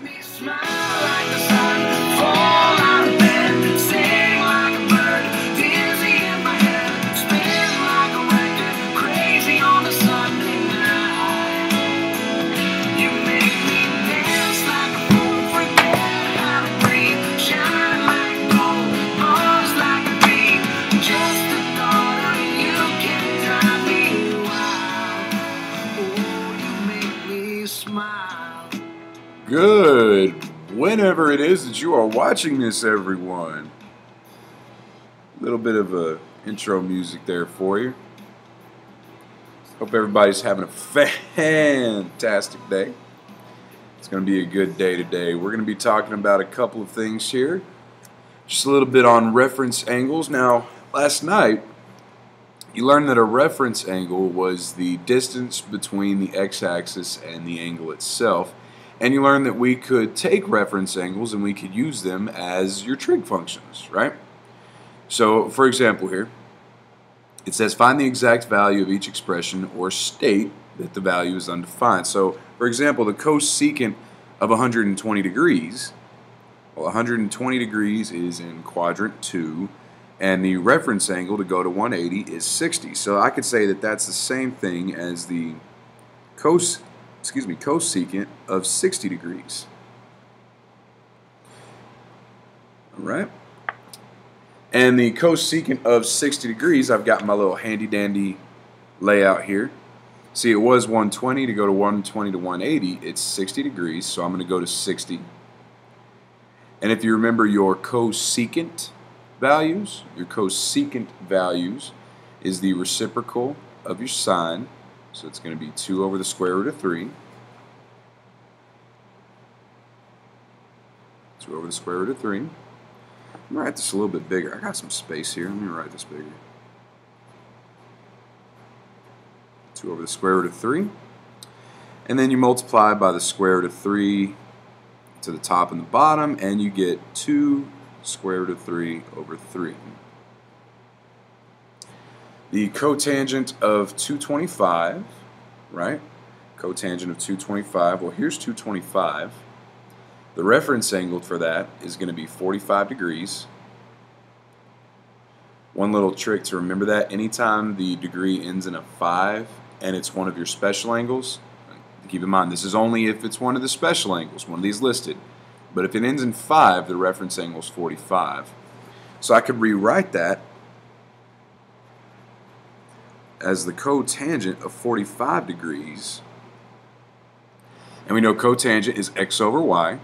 Me smile like the sun, fall out of bed, sing like a bird, dizzy in my head, spin like a record, crazy on a Sunday night. You make me dance like a fool, forget how to breathe, shine like gold, buzz like a bee. Just the thought of you can drive me wild. Oh, you make me smile. Good. Whenever it is that you are watching this, everyone. A little bit of a intro music there for you. Hope everybody's having a fantastic day. It's going to be a good day today. We're going to be talking about a couple of things here. Just a little bit on reference angles. Now, last night, you learned that a reference angle was the distance between the x-axis and the angle itself. And you learned that we could take reference angles and we could use them as your trig functions, right? So, for example here, it says find the exact value of each expression or state that the value is undefined. So, for example, the cosecant of 120 degrees, well, 120 degrees is in quadrant 2, and the reference angle to go to 180 is 60. So I could say that that's the same thing as the cosecant of 60 degrees. Alright? And the cosecant of 60 degrees, I've got my little handy-dandy layout here. See, it was 120. To go to 120 to 180, it's 60 degrees, so I'm going to go to 60. And if you remember your cosecant values is the reciprocal of your sine. So it's going to be 2 over the square root of 3. 2 over the square root of 3. I'm going to write this a little bit bigger. I got some space here. Let me write this bigger. 2 over the square root of 3. And then you multiply by the square root of 3 to the top and the bottom, and you get 2 square root of 3 over 3. The cotangent of 225, right? Cotangent of 225, well, here's 225. The reference angle for that is going to be 45 degrees. One little trick to remember that, anytime the degree ends in a 5 and it's one of your special angles, keep in mind this is only if it's one of the special angles, one of these listed. But if it ends in 5, the reference angle is 45. So I could rewrite that as the cotangent of 45 degrees. And we know cotangent is x over y.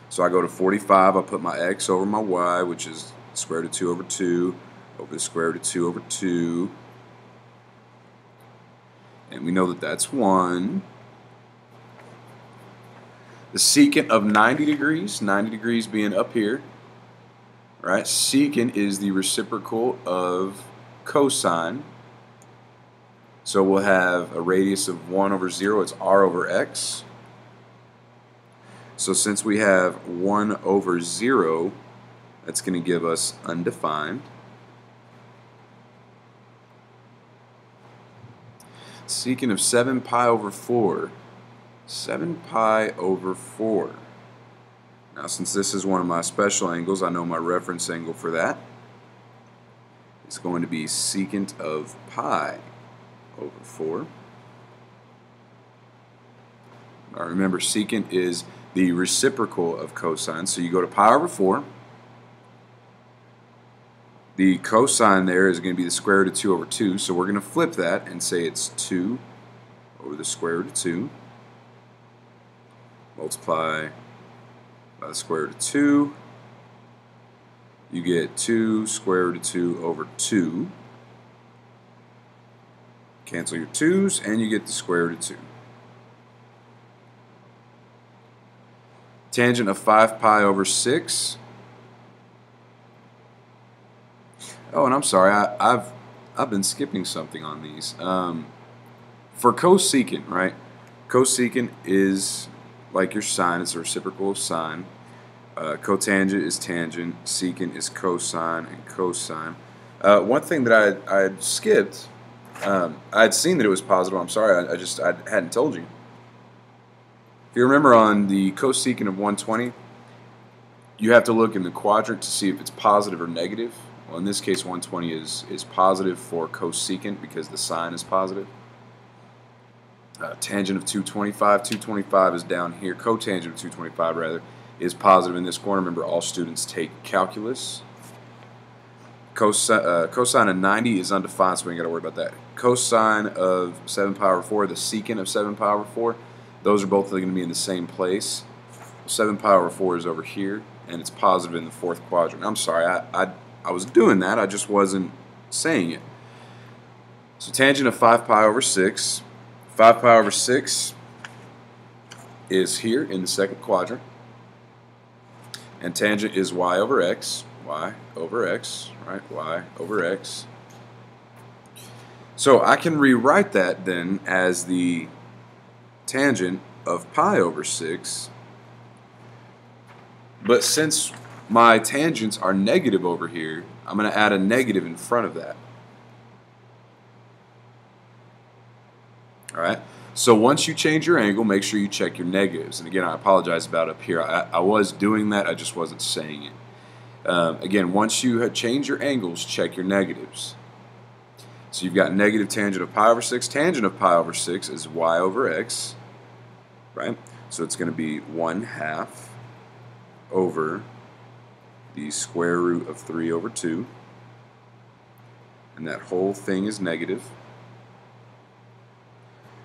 So I go to 45, I put my x over my y, which is the square root of 2 over 2, over the square root of 2 over 2. And we know that that's 1. The secant of 90 degrees being up here, right? Secant is the reciprocal of cosine. So we'll have a radius of 1 over 0, it's r over x. So since we have 1 over 0, that's going to give us undefined. Secant of 7 pi over 4. 7 pi over 4. Now since this is one of my special angles, I know my reference angle for that. It's going to be secant of pi over 4. Now remember, secant is the reciprocal of cosine, so you go to pi over 4. The cosine there is going to be the square root of 2 over 2, so we're going to flip that and say it's 2 over the square root of 2. Multiply by the square root of 2. You get 2 square root of 2 over 2. Cancel your 2's and you get the square root of 2. Tangent of 5 pi over 6. Oh, and I'm sorry, I've been skipping something on these. For cosecant, right? Cosecant is like your sine, it's a reciprocal of sine. Cotangent is tangent, secant is cosine, and cosine. One thing that I had skipped, I had seen that it was positive. I'm sorry, I hadn't told you. If you remember on the cosecant of 120, you have to look in the quadrant to see if it's positive or negative. Well, in this case, 120 is positive for cosecant because the sign is positive. Tangent of 225 is down here. Cotangent of 225, rather, is positive in this corner. Remember, all students take calculus. Cosine of 90 is undefined, so we ain't got to worry about that. Cosine of 7 pi over 4, the secant of 7 pi over 4, those are both going to be in the same place. 7 pi over 4 is over here, and it's positive in the fourth quadrant. I'm sorry, I was doing that, I just wasn't saying it. So tangent of 5 pi over 6. 5 pi over 6 is here in the second quadrant. And tangent is y over x. Y over x, right? Y over x. So I can rewrite that then as the tangent of pi over 6. But since my tangents are negative over here, I'm going to add a negative in front of that. Alright, so once you change your angle, make sure you check your negatives. And again, I apologize about up here. I was doing that, I just wasn't saying it. Again, once you change your angles, check your negatives. So you've got negative tangent of pi over 6. Tangent of pi over 6 is y over x, right? So it's going to be 1/2 over the square root of 3 over 2. And that whole thing is negative.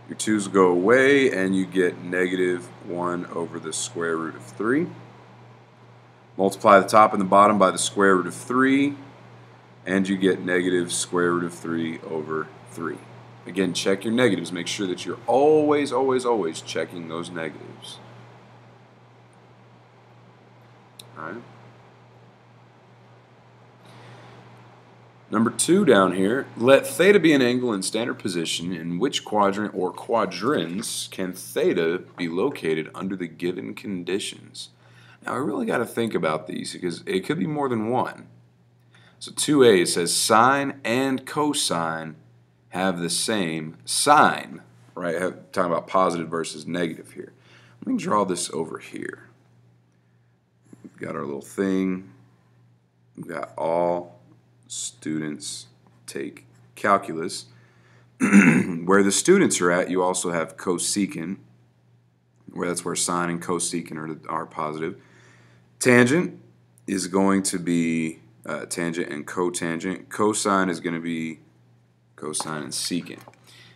Your 2's go away, and you get negative 1 over the square root of 3. Multiply the top and the bottom by the square root of 3, and you get negative square root of 3 over 3. Again, check your negatives. Make sure that you're always, always, always checking those negatives. All right. Number 2 down here, let theta be an angle in standard position. In which quadrant or quadrants can theta be located under the given conditions? Now, I really got to think about these because it could be more than one. So 2a, it says sine and cosine have the same sign, right? Talking about positive versus negative here. Let me draw this over here. We've got our little thing. We've got all students take calculus. Where the students are at, you also have cosecant, that's where sine and cosecant are positive. Tangent is going to be tangent and cotangent. Cosine is going to be cosine and secant.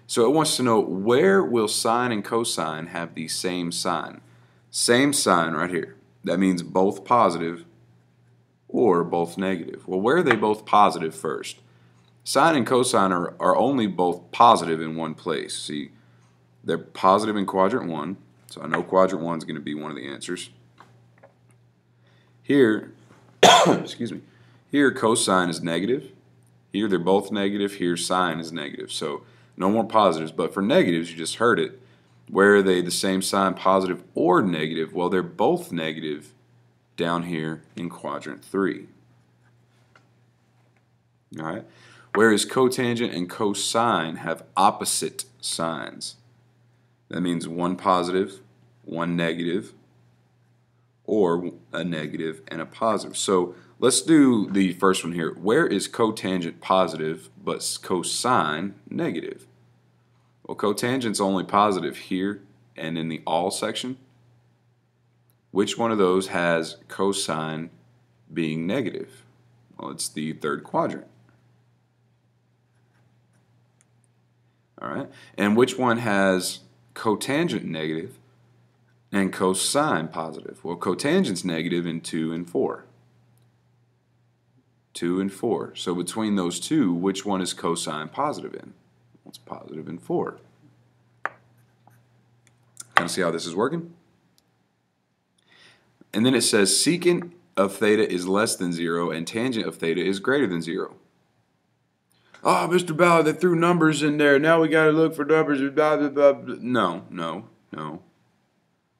So it wants to know, where will sine and cosine have the same sign? Same sign right here. That means both positive or both negative. Well, where are they both positive first? Sine and cosine are only both positive in one place. See, they're positive in quadrant 1, so I know quadrant 1 is going to be one of the answers. Here, excuse me, here cosine is negative. Here they're both negative. Here sine is negative. So no more positives. But for negatives, you just heard it. Where are they the same sign, positive or negative? Well, they're both negative down here in quadrant 3. All right. Whereas cotangent and cosine have opposite signs. That means one positive, one negative, or a negative and a positive. So let's do the first one here. Where is cotangent positive but cosine negative? Well, cotangent's only positive here and in the all section. Which one of those has cosine being negative? Well, it's the third quadrant. All right. And which one has cotangent negative and cosine positive? Well, cotangent's negative in 2 and 4. 2 and 4. So between those two, which one is cosine positive in? Well, it's positive in 4. Kind of see how this is working? And then it says secant of theta is less than 0 and tangent of theta is greater than 0. Oh, Mr. Ballard, they threw numbers in there. Now we got to look for numbers. Blah, blah, blah, blah. No, no, no.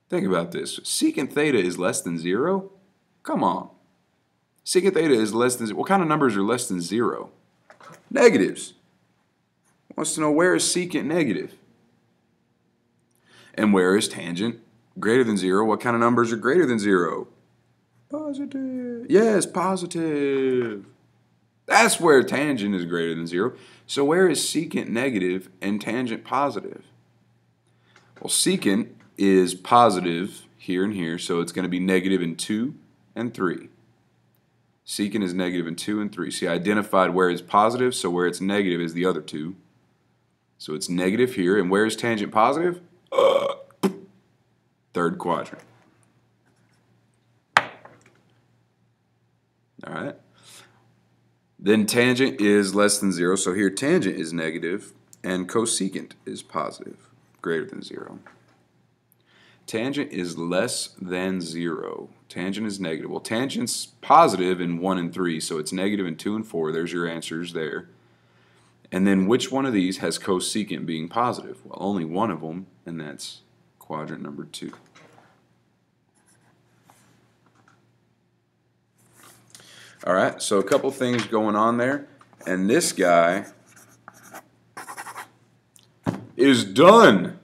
Think about this. Secant theta is less than 0? Come on. Secant theta is less than 0. What kind of numbers are less than 0? Negatives. Wants to know, where is secant negative? And where is tangent Greater than 0. What kind of numbers are greater than 0? Positive. Yes, positive. That's where tangent is greater than 0. So where is secant negative and tangent positive? Well, secant is positive here and here, so it's going to be negative in 2 and 3. Secant is negative in 2 and 3. See, I identified where it's positive, so where it's negative is the other two. So it's negative here, and where is tangent positive? Third quadrant. All right. Then tangent is less than 0, so here tangent is negative, and cosecant is positive, greater than 0. Tangent is less than 0. Tangent is negative. Well, tangent's positive in 1 and 3, so it's negative in 2 and 4. There's your answers there. And then which one of these has cosecant being positive? Well, only one of them, and that's quadrant number 2. All right, so a couple things going on there. And this guy is done.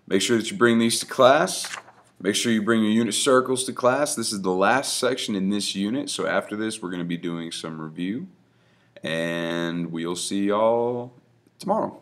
Make sure that you bring these to class. Make sure you bring your unit circles to class. This is the last section in this unit, so after this we're going to be doing some review. And we'll see y'all tomorrow.